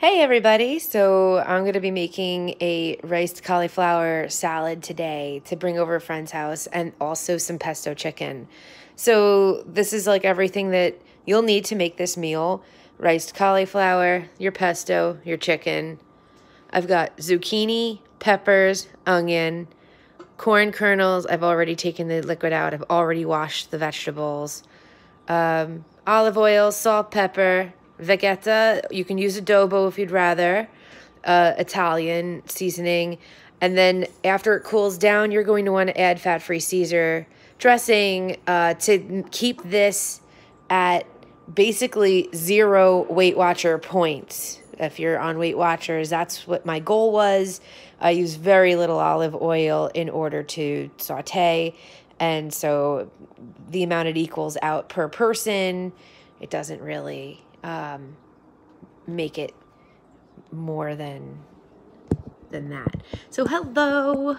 Hey everybody, so I'm going to be making a riced cauliflower salad today to bring over a friend's house and also some pesto chicken. So this is like everything that you'll need to make this meal. Riced cauliflower, your pesto, your chicken. I've got zucchini, peppers, onion, corn kernels. I've already taken the liquid out. I've already washed the vegetables. Olive oil, salt, pepper, vegeta. You can use adobo if you'd rather. Italian seasoning. And then after it cools down, you're going to want to add fat-free Caesar dressing to keep this at basically 0 Weight Watcher points. If you're on Weight Watchers, that's what my goal was. I use very little olive oil in order to saute. And so the amount it equals out per person, it doesn't really make it more than that. So hello.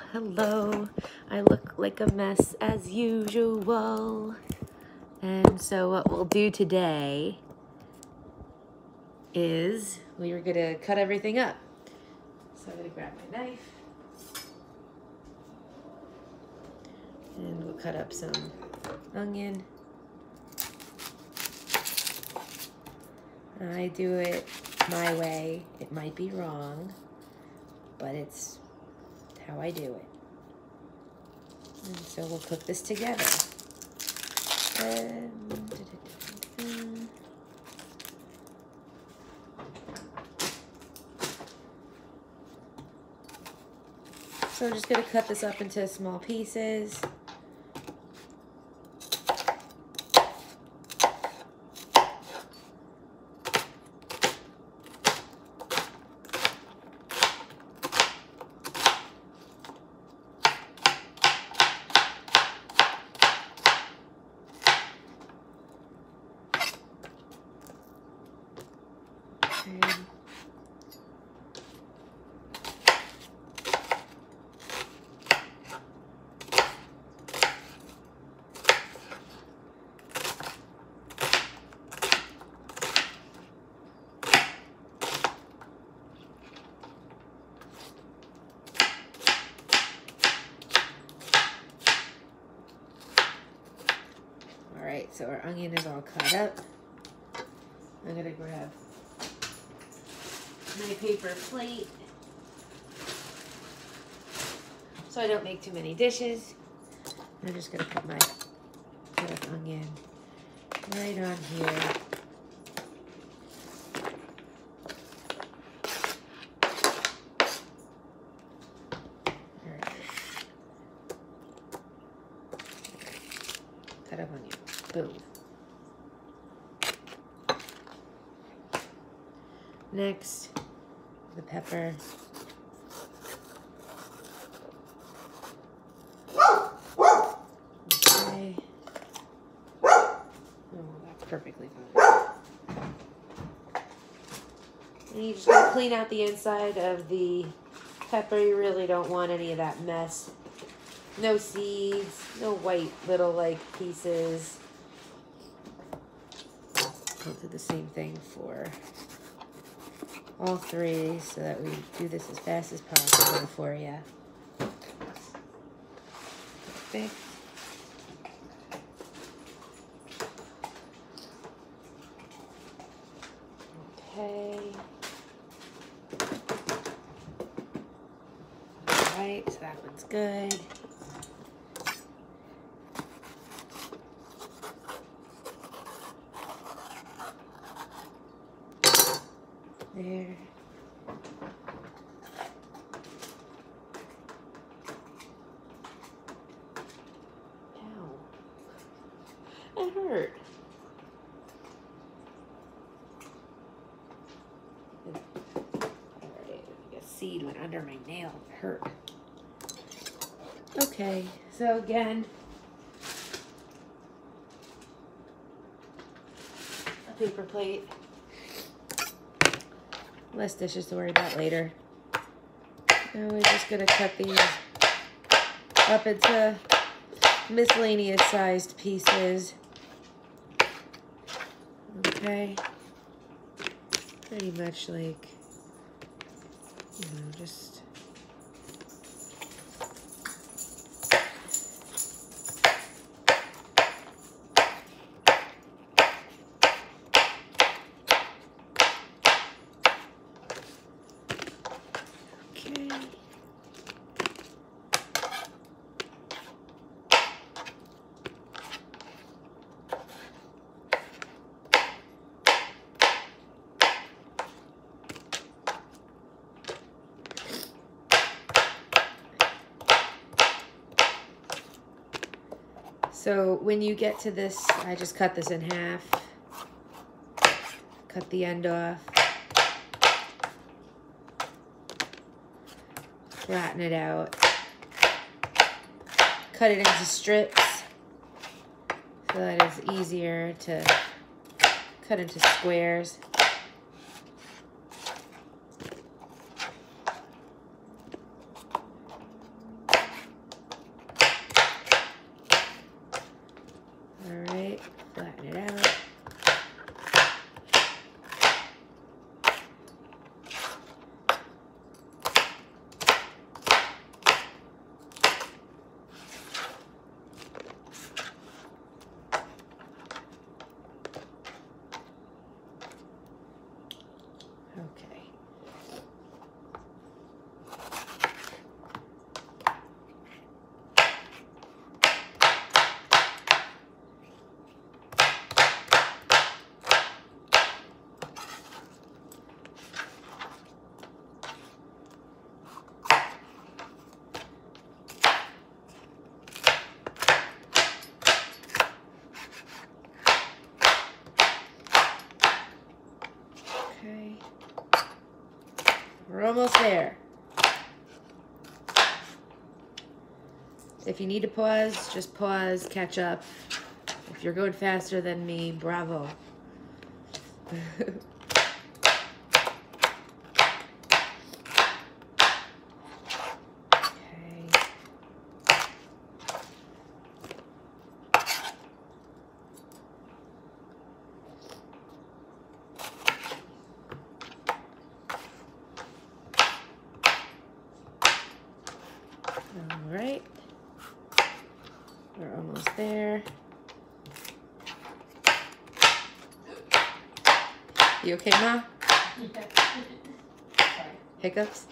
I look like a mess as usual. And so what we'll do today is we're going to cut everything up. So I'm going to grab my knife. And we'll cut up some onion. I do it my way. It might be wrong, but it's how I do it. And so we'll cook this together. So I'm just going to cut this up into small pieces. Alright, so our onion is all cut up. I'm going to grab my paper plate so I don't make too many dishes. I'm just going to put my cut up onion right on here. Cut up onion. Boom. Next, the pepper. Okay. Oh, that's perfectly fine. And you just gotta clean out the inside of the pepper. You really don't want any of that mess. No seeds, no white little like pieces. I'll do the same thing for all three so that we do this as fast as possible for you. Perfect. Okay. Alright, so that one's good. There. Ow. It hurt. Alright, a seed went under my nail. It hurt. Okay, so again, a paper plate. Less dishes to worry about later. And we're just going to cut these up into miscellaneous sized pieces. Okay. Pretty much like just okay. So when you get to this, I just cut this in half, cut the end off, flatten it out, cut it into strips so that it's easier to cut into squares. Flatten it out. Okay. Okay, we're almost there. If you need to pause, just pause, catch up. If you're going faster than me, bravo. All right, we're almost there. You okay, Ma? Yeah. Sorry. Hiccups?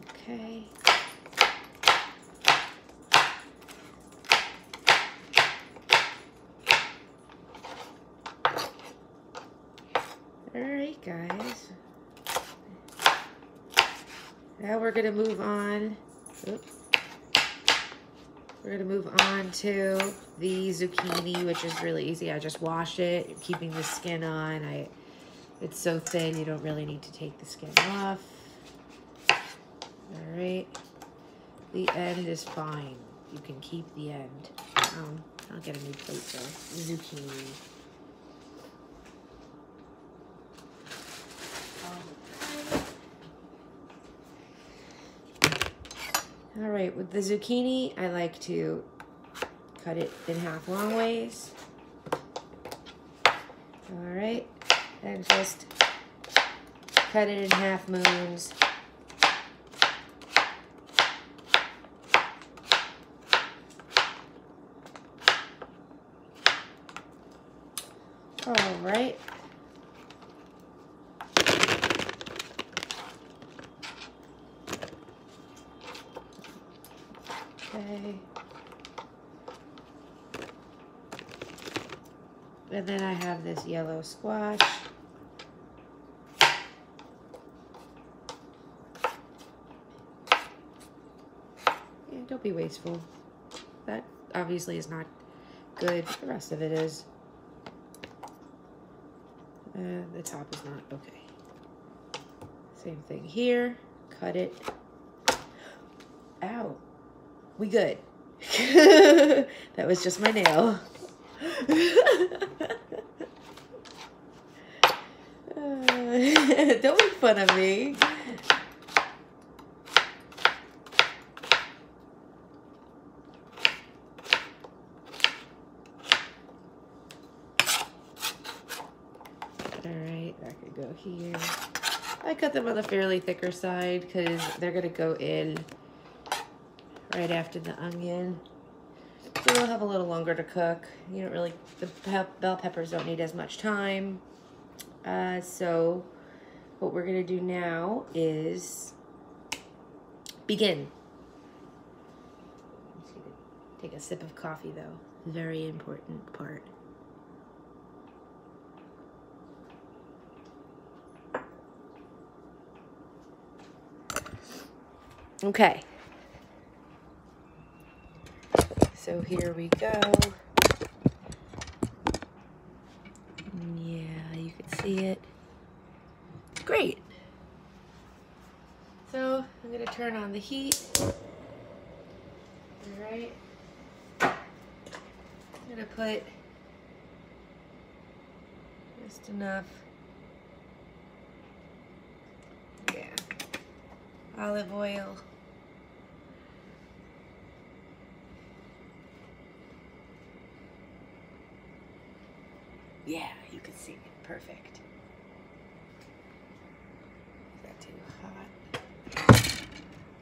Okay. All right, guys. Now we're gonna move on. Oops. We're gonna move on to the zucchini, which is really easy. I just wash it, keeping the skin on. It's so thin, you don't really need to take the skin off. All right. The end is fine. You can keep the end. I'll get a new plate for zucchini. All right, with the zucchini, I like to cut it in half long ways. All right, and just cut it in half moons. All right. Okay. And then I have this yellow squash. Yeah, don't be wasteful. That obviously is not good. The rest of it is. The top is not. Okay. Same thing here. Cut it. Ow. We good. That was just my nail. Don't make fun of me. Gonna go here. I cut them on the fairly thicker side because they're gonna go in right after the onion. So they'll have a little longer to cook. You don't really, the bell peppers don't need as much time. So what we're gonna do now is begin. I'm just gonna take a sip of coffee though. Very important part. Okay. So here we go. Yeah, you can see it. Great. So I'm gonna turn on the heat. All right. I'm gonna put just enough. Yeah. Olive oil. Yeah, you can see it. Perfect. Is that too hot?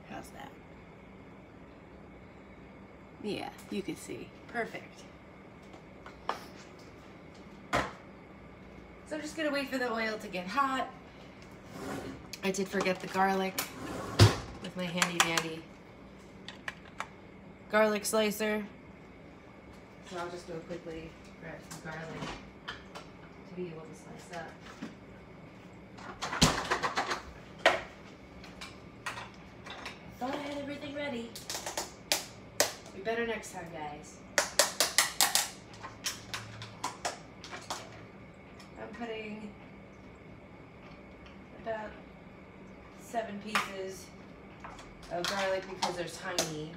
How's that? Yeah, you can see. Perfect. So I'm just gonna wait for the oil to get hot. I did forget the garlic with my handy dandy garlic slicer. So I'll just go quickly grab some garlic to be able to slice up. Thought I had everything ready. Be better next time, guys. I'm putting about 7 pieces of garlic because they're tiny.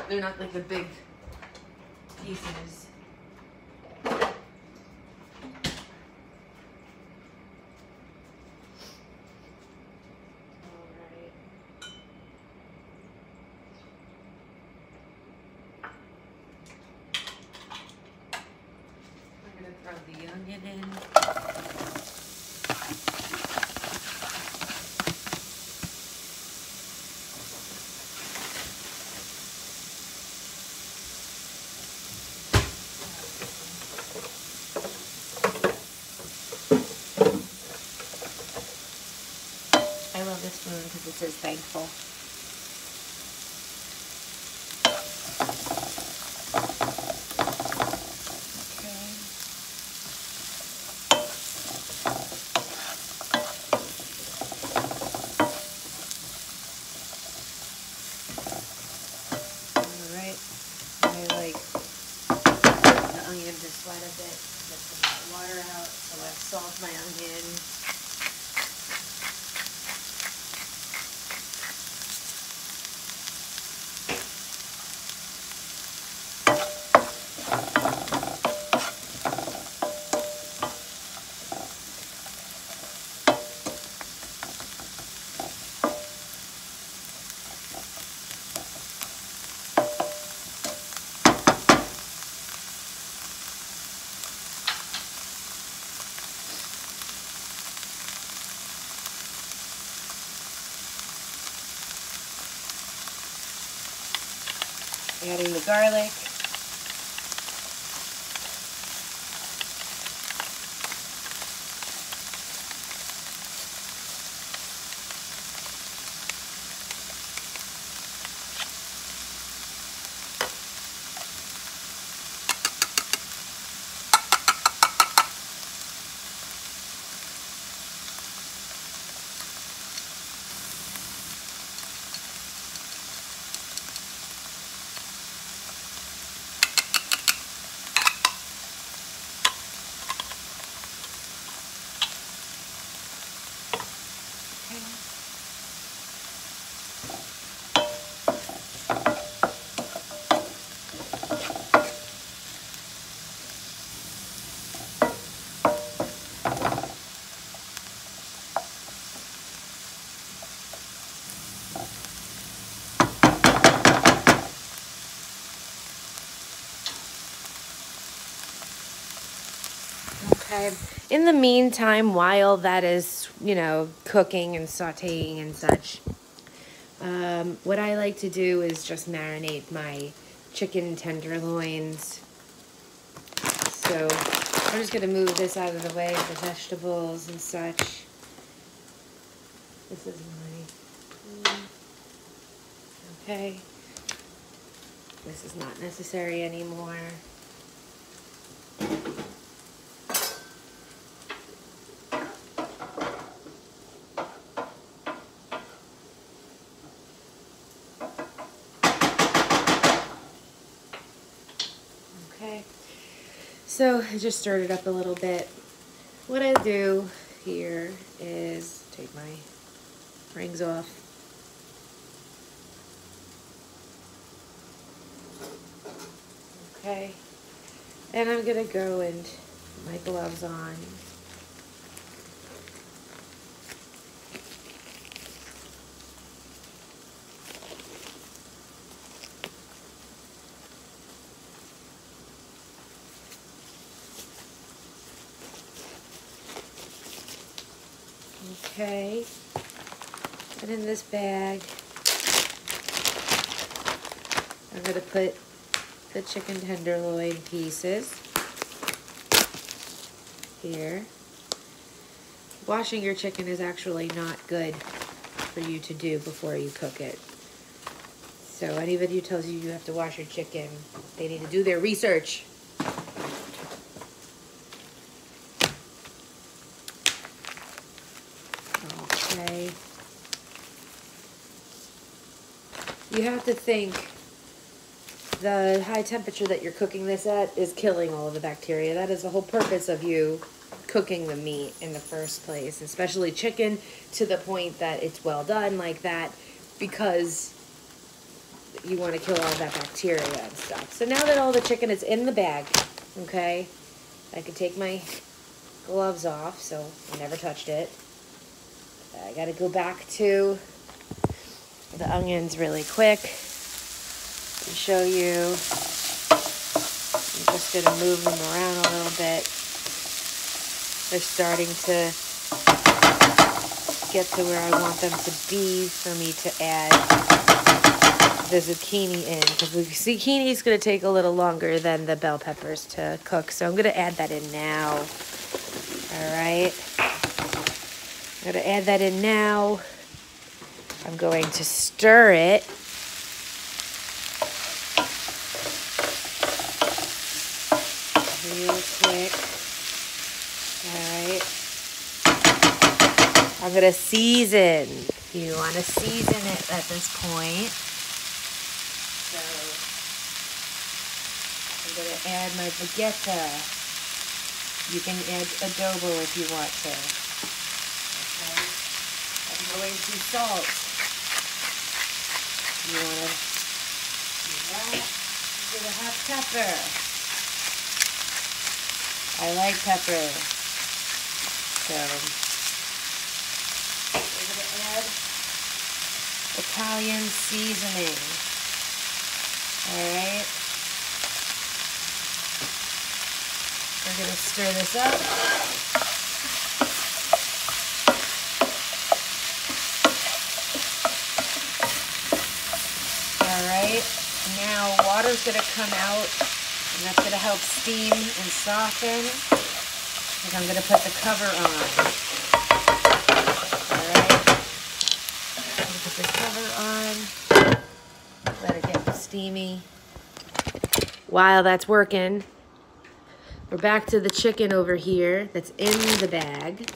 They're not like the big pieces. Throw the onion in. I love this spoon because it says thankful. Sweat a bit, get some water out, so I've salted my onion. Adding the garlic. Okay. In the meantime, while that is, you know, cooking and sauteing and such, what I like to do is just marinate my chicken tenderloins. So I'm just going to move this out of the way of the vegetables and such. This is my... Okay. This is not necessary anymore. Okay. So I just stirred it up a little bit. What I do here is take my rings off. Okay, and I'm gonna go and put my gloves on. Okay, and in this bag, I'm gonna put the chicken tenderloin pieces here. Washing your chicken is actually not good for you to do before you cook it. So anybody who tells you you have to wash your chicken, they need to do their research. Okay. You have to think the high temperature that you're cooking this at is killing all of the bacteria. That is the whole purpose of you cooking the meat in the first place, especially chicken, to the point that it's well done like that, because you want to kill all that bacteria and stuff. So now that all the chicken is in the bag, okay, I can take my gloves off, so I never touched it. I got to go back to the onions really quick and show you. I'm just going to move them around a little bit. They're starting to get to where I want them to be for me to add the zucchini in, because the zucchini is going to take a little longer than the bell peppers to cook. So I'm going to add that in now. All right. I'm going to add that in now. I'm going to stir it. Real quick. Alright. I'm going to season. You want to season it at this point. So, I'm going to add my vegeta. You can add adobo if you want to. Okay. I'm going to salt. You want to do that. I'm going to have pepper. I like pepper. So, we're going to add Italian seasoning. Alright. We're going to stir this up. Alright. Now water's going to come out. And that's going to help steam and soften. And I'm going to put the cover on. Alright. I'm going to put the cover on. Let it get steamy. While that's working, we're back to the chicken over here that's in the bag.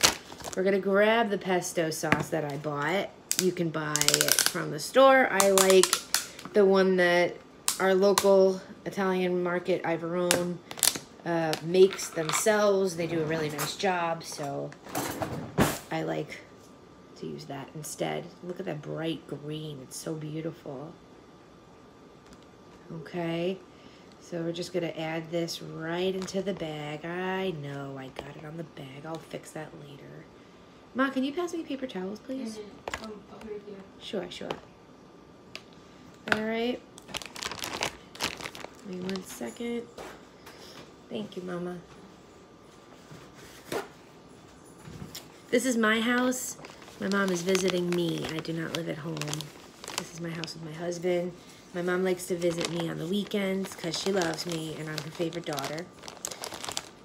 We're going to grab the pesto sauce that I bought. You can buy it from the store. I like the one that our local Italian market, Ivorone, makes themselves. They do a really nice job, so I like to use that instead. Look at that bright green. It's so beautiful. Okay, so we're just going to add this right into the bag. I know, I got it on the bag. I'll fix that later. Ma, can you pass me paper towels, please? I'll right here. Sure, sure. All right. Wait 1 second. Thank you, Mama. This is my house. My mom is visiting me. I do not live at home. This is my house with my husband. My mom likes to visit me on the weekends because she loves me and I'm her favorite daughter.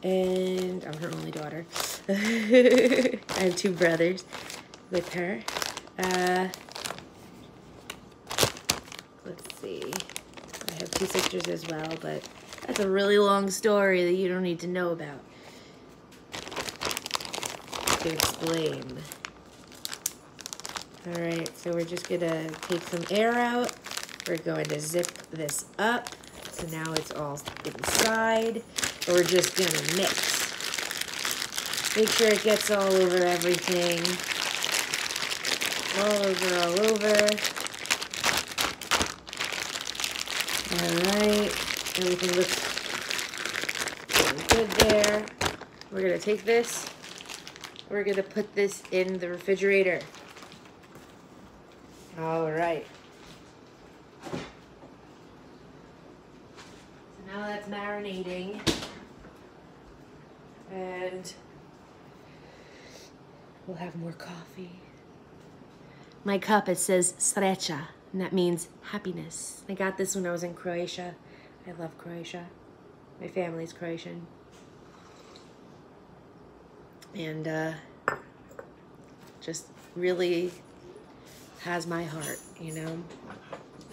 And I'm her only daughter. I have 2 brothers with her. Let's see. I have 2 sisters as well, but that's a really long story that you don't need to know about to explain. All right, so we're just gonna take some air out. We're going to zip this up. So now it's all inside. We're just gonna mix. Make sure it gets all over everything. All over. All right, everything looks good there. We're gonna take this. We're gonna put this in the refrigerator. All right. So now that's marinating. And we'll have more coffee. My cup, it says Sreća, and that means happiness. I got this when I was in Croatia. I love Croatia. My family's Croatian. And just really has my heart, you know.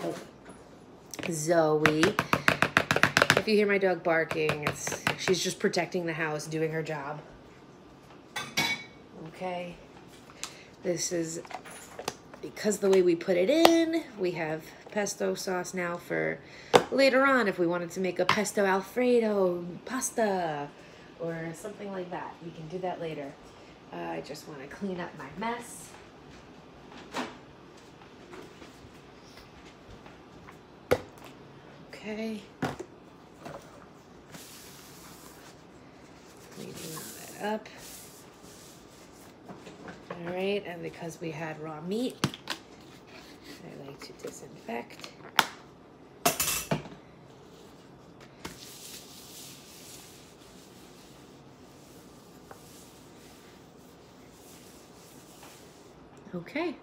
Oh. Zoe, if you hear my dog barking, she's just protecting the house, doing her job. Okay, this is because the way we put it in. We have pesto sauce now for later on if we wanted to make a pesto alfredo pasta or something like that. We can do that later. I just want to clean up my mess. Okay. Cleaning all that up. All right, and because we had raw meat, I like to disinfect. Okay.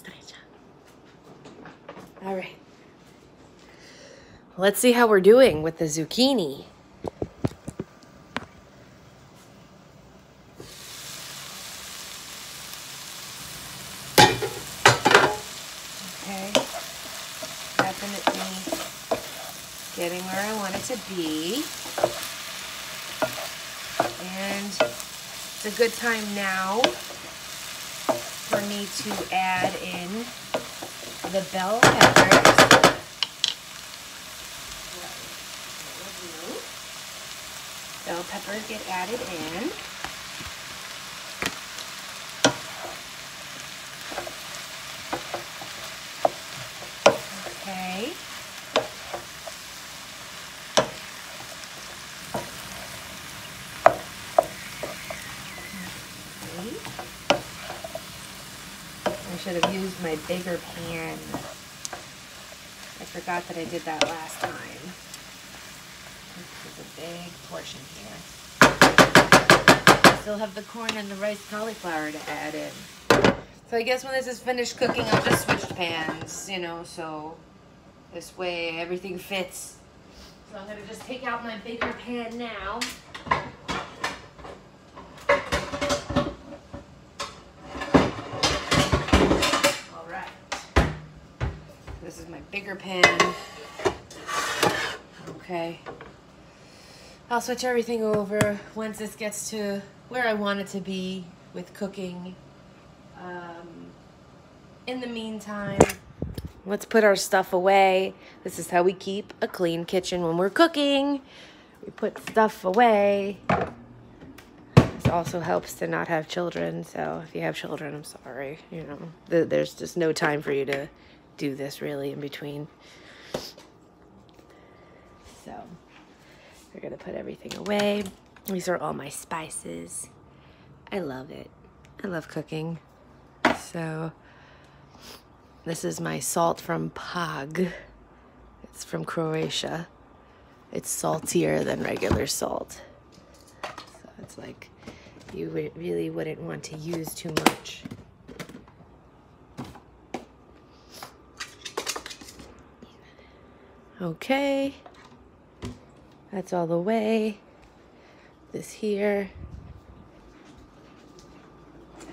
Sreća. All right. Let's see how we're doing with the zucchini. Okay. Definitely getting where I want it to be. And it's a good time now for me to add in the bell peppers. Bell peppers get added in. Okay. I should have used my bigger pan. I forgot that I did that last time. This is a big portion here. I still have the corn and the rice cauliflower to add in. So I guess when this is finished cooking, I'll just switch pans, you know, so this way everything fits. So I'm going to just take out my bigger pan now. This is my bigger pan. Okay. I'll switch everything over once this gets to where I want it to be with cooking. In the meantime, let's put our stuff away. This is how we keep a clean kitchen when we're cooking. We put stuff away. This also helps to not have children. So if you have children, I'm sorry. You know, there's just no time for you to do this really in between. So we're gonna put everything away. These are all my spices. I love it. I love cooking. So this is my salt from Pag. It's from Croatia. It's saltier than regular salt. It's like you really wouldn't want to use too much. Okay, that's all the way. This here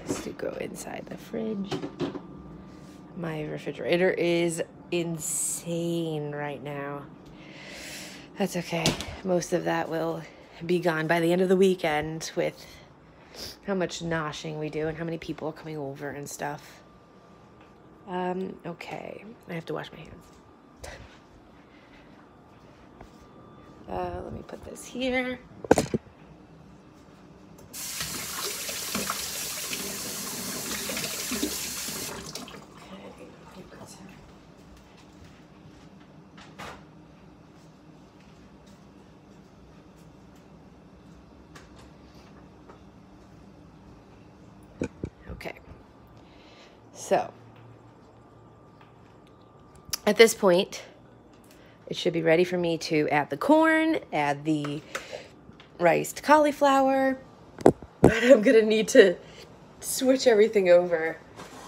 has to go inside the fridge. My refrigerator is insane right now. That's okay. Most of that will be gone by the end of the weekend with how much noshing we do and how many people are coming over and stuff. Okay, I have to wash my hands. Let me put this here. Okay, so at this point, it should be ready for me to add the corn, add the riced cauliflower, but I'm gonna need to switch everything over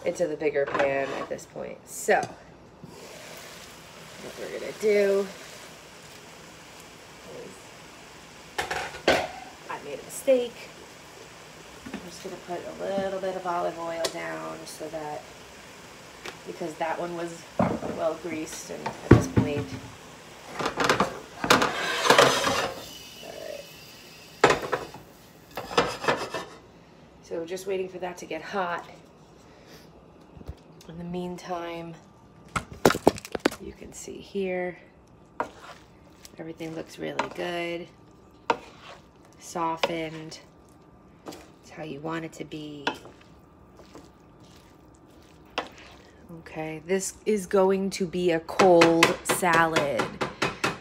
into the bigger pan at this point. So, what we're gonna do is, I made a mistake. I'm just gonna put a little bit of olive oil down so that, because that one was well greased and at this point, so just waiting for that to get hot. In the meantime, you can see here, everything looks really good, softened. It's how you want it to be. Okay, this is going to be a cold salad.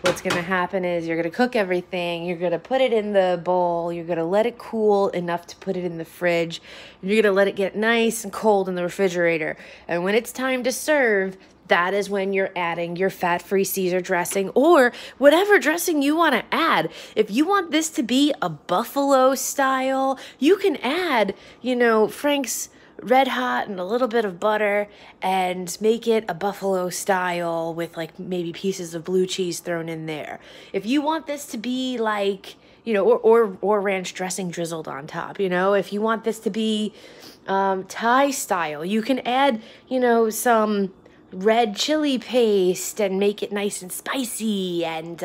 What's gonna happen is you're gonna cook everything, you're gonna put it in the bowl, you're gonna let it cool enough to put it in the fridge, and you're gonna let it get nice and cold in the refrigerator. And when it's time to serve, that is when you're adding your fat-free Caesar dressing or whatever dressing you want to add. If you want this to be a buffalo style, you can add, you know, Frank's Red Hot and a little bit of butter and make it a buffalo style with like maybe pieces of blue cheese thrown in there. If you want this to be like, you know, or ranch dressing drizzled on top, you know, if you want this to be Thai style, you can add, you know, some red chili paste and make it nice and spicy. And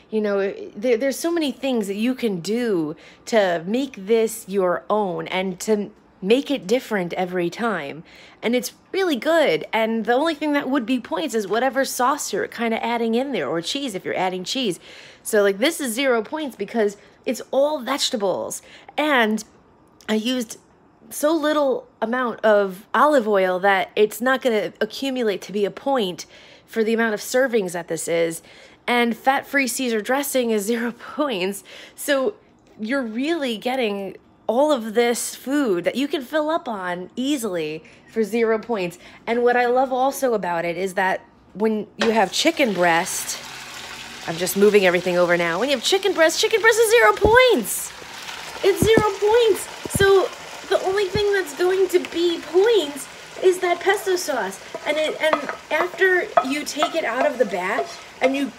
you know, there's so many things that you can do to make this your own and to make it different every time. And it's really good. And the only thing that would be points is whatever sauce you're kind of adding in there, or cheese if you're adding cheese. So like this is 0 points because it's all vegetables. And I used so little amount of olive oil that it's not going to accumulate to be a point for the amount of servings that this is. And fat-free Caesar dressing is 0 points. So you're really getting all of this food that you can fill up on easily for 0 points. And what I love also about it is that when you have chicken breast, I'm just moving everything over now. When you have chicken breast is 0 points. It's 0 points. So the only thing that's going to be points is that pesto sauce. And after you take it out of the batch and you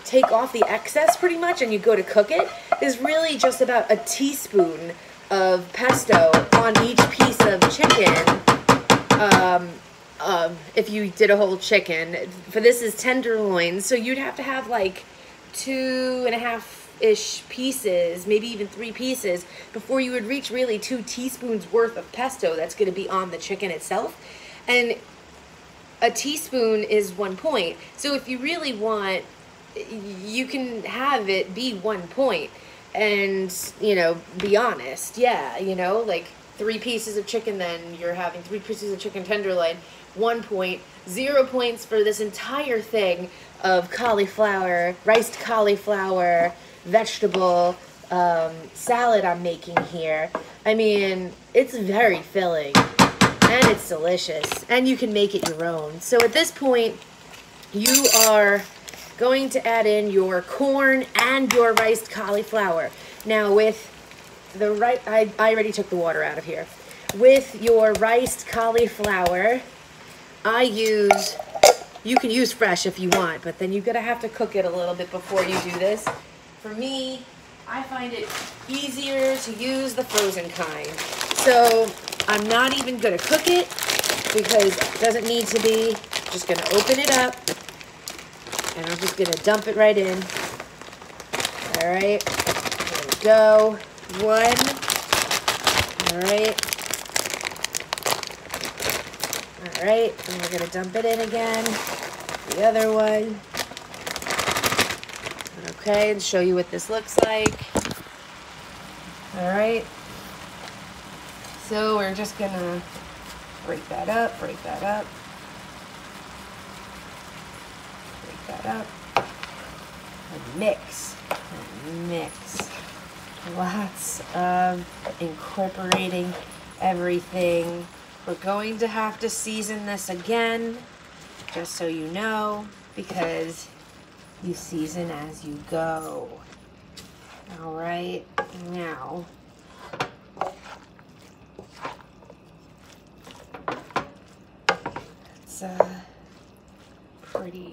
take off the excess pretty much and you go to cook it, is really just about a teaspoon of pesto on each piece of chicken. If you did a whole chicken, for this is tenderloin, so you'd have to have like 2.5-ish pieces, maybe even 3 pieces, before you would reach really 2 teaspoons worth of pesto that's going to be on the chicken itself. And a teaspoon is 1 point. So if you really want, you can have it be 1 point and, you know, be honest. Yeah, you know, like 3 pieces of chicken, then you're having 3 pieces of chicken tenderloin, 1 point, 0 points for this entire thing of cauliflower, riced cauliflower, vegetable salad I'm making here. I mean, it's very filling and it's delicious and you can make it your own. So at this point, you are going to add in your corn and your riced cauliflower. Now with I already took the water out of here. With your riced cauliflower, you can use fresh if you want, but then you're gonna have to cook it a little bit before you do this. For me, I find it easier to use the frozen kind. So I'm not even gonna cook it because it doesn't need to be. I'm just gonna open it up and I'm just gonna dump it right in. All right, there we go. One. All right. All right, and we're gonna dump it in again. The other one. Okay, and show you what this looks like. All right. So we're just gonna break that up, break that up, break that up, and mix, and mix. Lots of incorporating everything. We're going to have to season this again, just so you know, because you season as you go. All right, now, it's pretty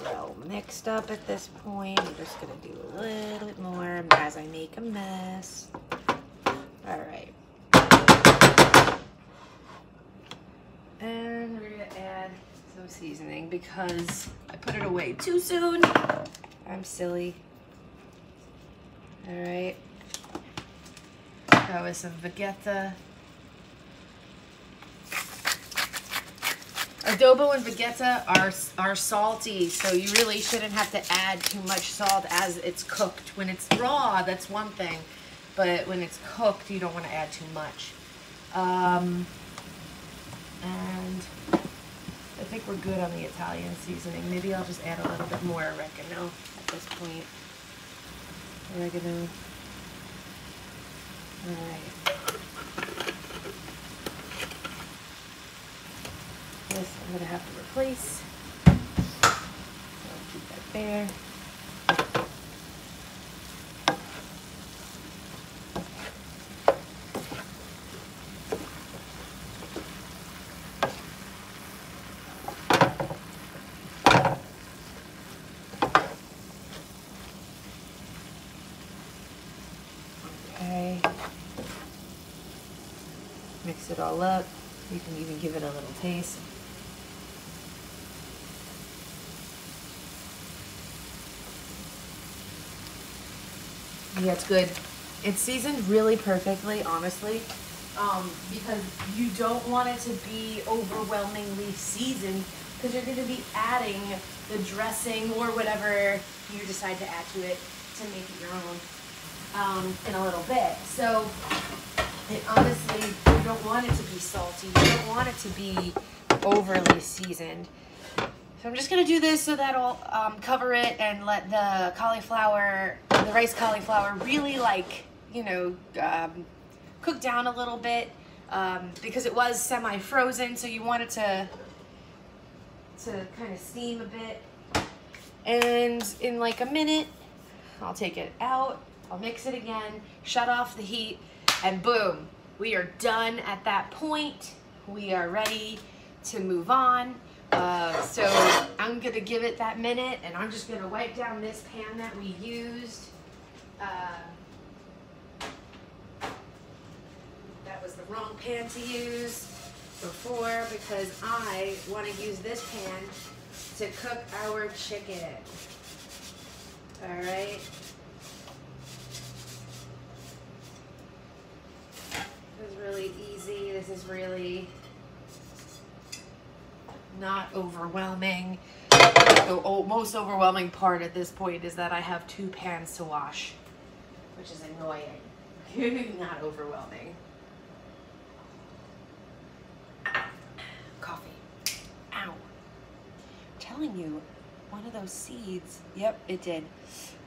well mixed up at this point. I'm just gonna do a little bit more as I make a mess. All right. And we're gonna add some seasoning because I put it away too soon. I'm silly. All right. Go with some vegeta. Adobo and vegeta are salty, so you really shouldn't have to add too much salt as it's cooked. When it's raw, that's one thing, but when it's cooked, you don't want to add too much. And I think we're good on the Italian seasoning. Maybe I'll just add a little bit more oregano at this point. Oregano. All right. This I'm going to have to replace. So I'll keep that there. Okay. Mix it all up. You can even give it a little taste. Yeah, it's good. It's seasoned really perfectly, honestly, because you don't want it to be overwhelmingly seasoned because you're going to be adding the dressing or whatever you decide to add to it to make it your own in a little bit. So, honestly, you don't want it to be salty. You don't want it to be overly seasoned. So I'm just going to do this so that I'll cover it and let the cauliflower, the rice cauliflower really cook down a little bit because it was semi-frozen, so you want it to kind of steam a bit. And in like a minute, I'll take it out, I'll mix it again, shut off the heat, and boom, we are done at that point. We are ready to move on. So I'm gonna give it that minute and I'm just gonna wipe down this pan that we used. That was the wrong pan to use before because I want to use this pan to cook our chicken. All right. This is really easy. This is really not overwhelming. The most overwhelming part at this point is that I have 2 pans to wash, which is annoying. Not overwhelming. Coffee. Ow. I'm telling you, one of those seeds, yep, it did.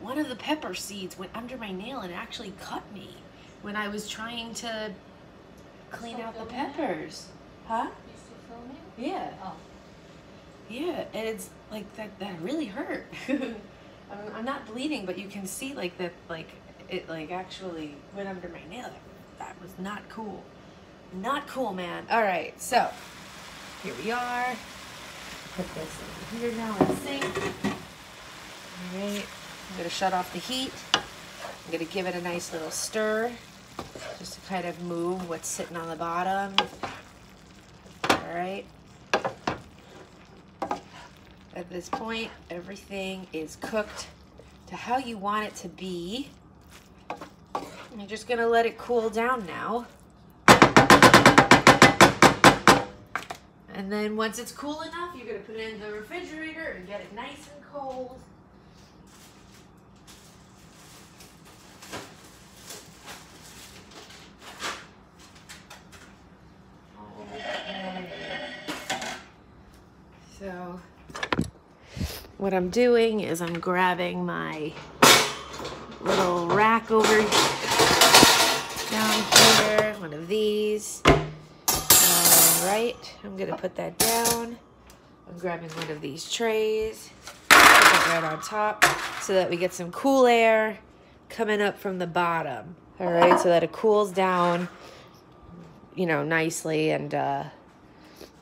One of the pepper seeds went under my nail and actually cut me when I was trying to clean out the peppers. Huh? You still filming? Yeah. Oh. Yeah, and it's like that really hurt. I'm not bleeding, but you can see like that, like it like actually went under my nail. That was not cool. Not cool, man. All right, so here we are. Put this in here now in the sink. All right, I'm gonna shut off the heat. I'm gonna give it a nice little stir, just to kind of move what's sitting on the bottom. All right. At this point, everything is cooked to how you want it to be. You're just gonna let it cool down now. And then once it's cool enough, you're gonna put it in the refrigerator and get it nice and cold. Okay. So what I'm doing is I'm grabbing my little rack over down here, one of these. All right, I'm gonna put that down. I'm grabbing one of these trays, put it right on top so that we get some cool air coming up from the bottom. All right, so that it cools down, you know, nicely and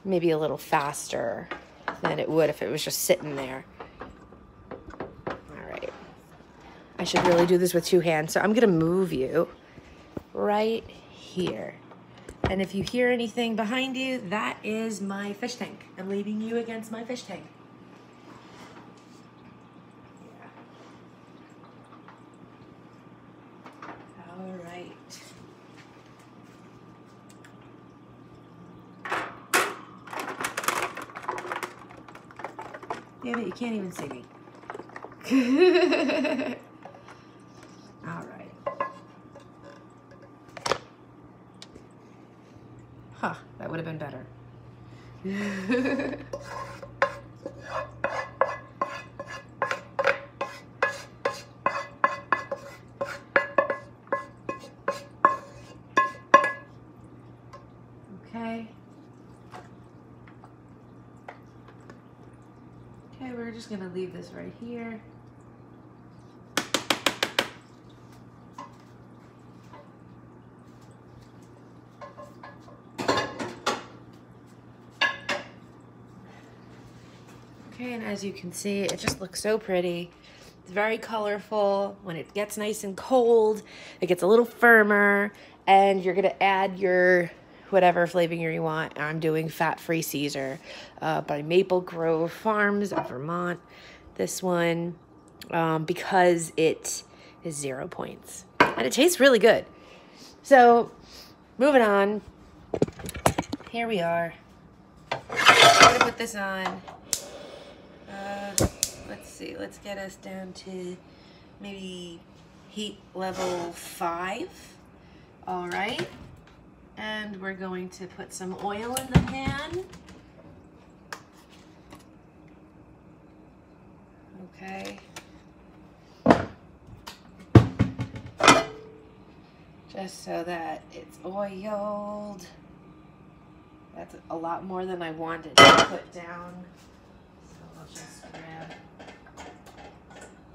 maybe a little faster than it would if it was just sitting there. All right. I should really do this with two hands, so I'm gonna move you right here. And if you hear anything behind you, that is my fish tank. I'm leaving you against my fish tank. Yeah. All right. Damn it, you can't even see me. All right. Huh, that would have been better. Okay. Okay, we're just gonna leave this right here. Okay, and as you can see, it just looks so pretty. It's very colorful. When it gets nice and cold, it gets a little firmer, and you're gonna add your whatever flavoring you want. I'm doing fat-free Caesar by Maple Grove Farms of Vermont. This one, because it is 0 points. And it tastes really good. So, moving on. Here we are. I'm gonna put this on. Let's see, let's get us down to maybe heat level 5. All right. And we're going to put some oil in the pan. Okay. Just so that it's oiled. That's a lot more than I wanted to put down. So I'll just grab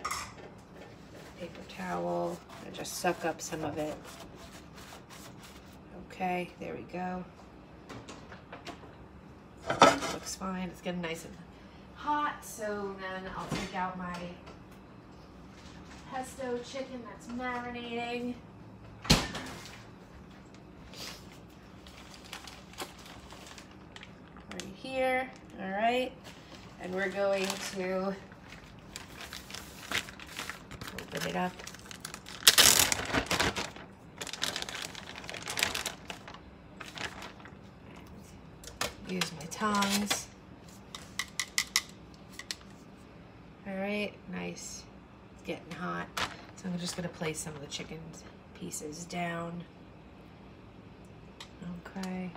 a paper towel and just suck up some of it. Okay, there we go. Looks fine. It's getting nice and hot. So then I'll take out my pesto chicken that's marinating. Right here. All right. And we're going to open it up. Use my tongs. All right, nice. It's getting hot. So I'm just gonna place some of the chicken pieces down. Okay.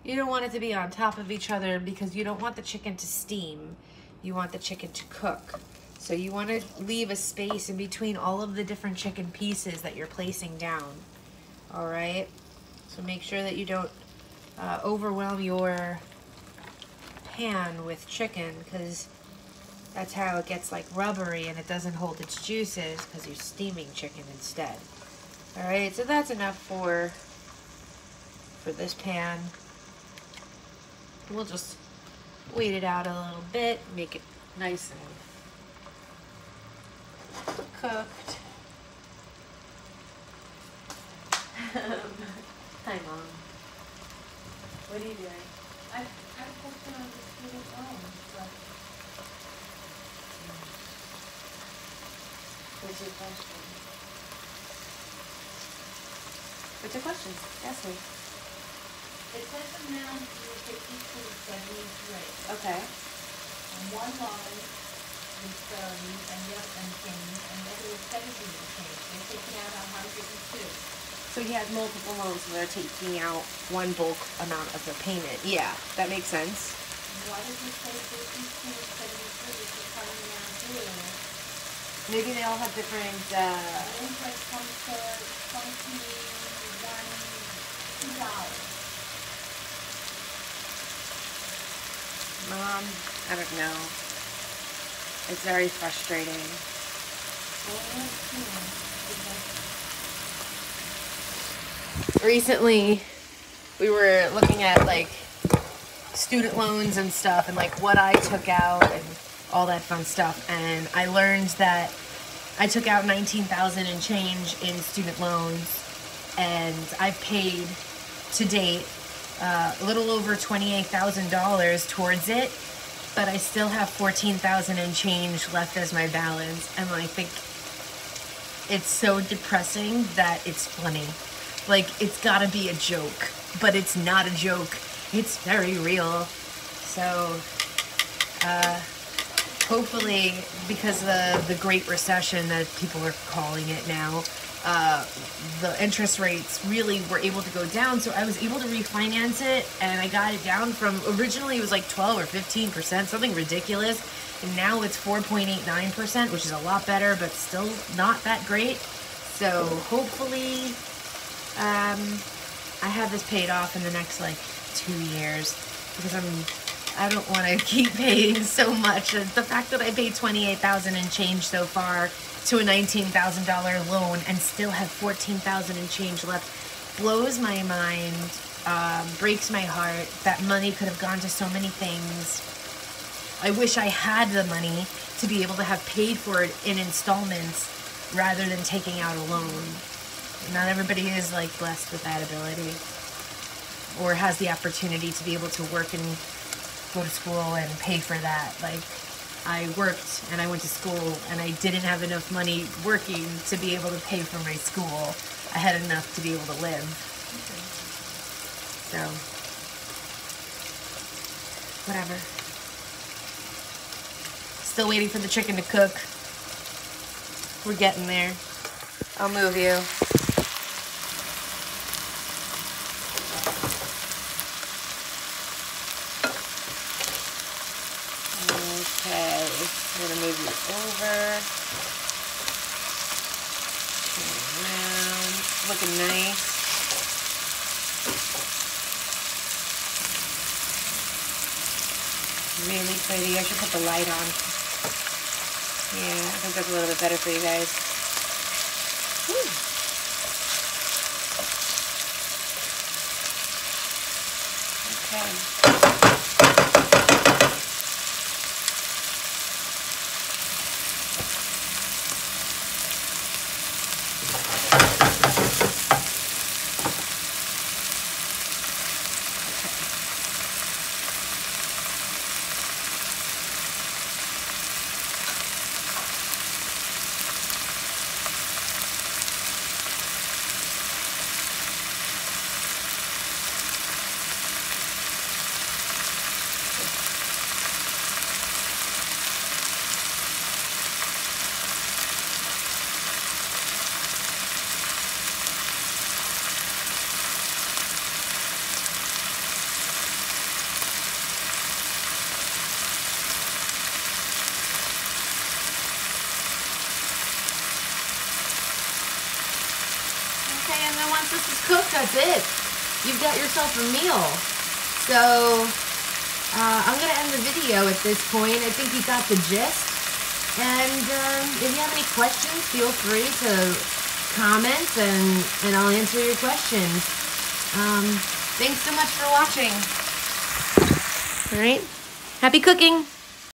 You don't want it to be on top of each other because you don't want the chicken to steam. You want the chicken to cook. So you want to leave a space in between all of the different chicken pieces that you're placing down. All right. So make sure that you don't overwhelm your pan with chicken, because that's how it gets like rubbery and it doesn't hold its juices, because you're steaming chicken instead. Alright, so that's enough for this pan. We'll just wait it out a little bit, make it nice and cooked. Hi, Mom. What are you doing? I posted on the student loan, but What's your question? What's your question? Ask me. it says amount you were 52.73. Okay. And one line was 30 and the other and change, and the other was 70 and change. They're taking out 102. So he had multiple loans, so they're taking out one bulk amount of their payment. Yeah, that makes sense. Why does it say 52.73 is the current amount due? Maybe they all have different, Interest comes to $21, $2. Mom, I don't know. It's very frustrating. Recently, we were looking at like student loans and stuff, and like what I took out and all that fun stuff, and I learned that I took out $19,000 and change in student loans, and I've paid to date a little over $28,000 towards it, but I still have $14,000 and change left as my balance, and I think it's so depressing that it's funny. Like, it's gotta be a joke, but it's not a joke. It's very real. So, hopefully, because of the Great Recession that people are calling it now, the interest rates really were able to go down. So I was able to refinance it, and I got it down from, originally it was like 12 or 15%, something ridiculous. And now it's 4.89%, which is a lot better, but still not that great. So hopefully, I have this paid off in the next like 2 years, because I don't want to keep paying so much. The fact that I paid $28,000 and change so far to a $19,000 loan and still have $14,000 and change left blows my mind, breaks my heart. That money could have gone to so many things. I wish I had the money to be able to have paid for it in installments rather than taking out a loan. Not everybody is like blessed with that ability, or has the opportunity to be able to work and go to school and pay for that. Like, I worked and I went to school, and I didn't have enough money working to be able to pay for my school. I had enough to be able to live. So, whatever. Still waiting for the chicken to cook. We're getting there. I'll move you. Okay, I'm gonna move you over. Turn around. Looking nice. Really pretty. I should put the light on. Yeah, I think that's a little bit better for you guys. Woo. Okay. And then once this is cooked, that's it. You've got yourself a meal. So I'm going to end the video at this point. I think you got the gist. And if you have any questions, feel free to comment and I'll answer your questions. Thanks so much for watching. All right. Happy cooking.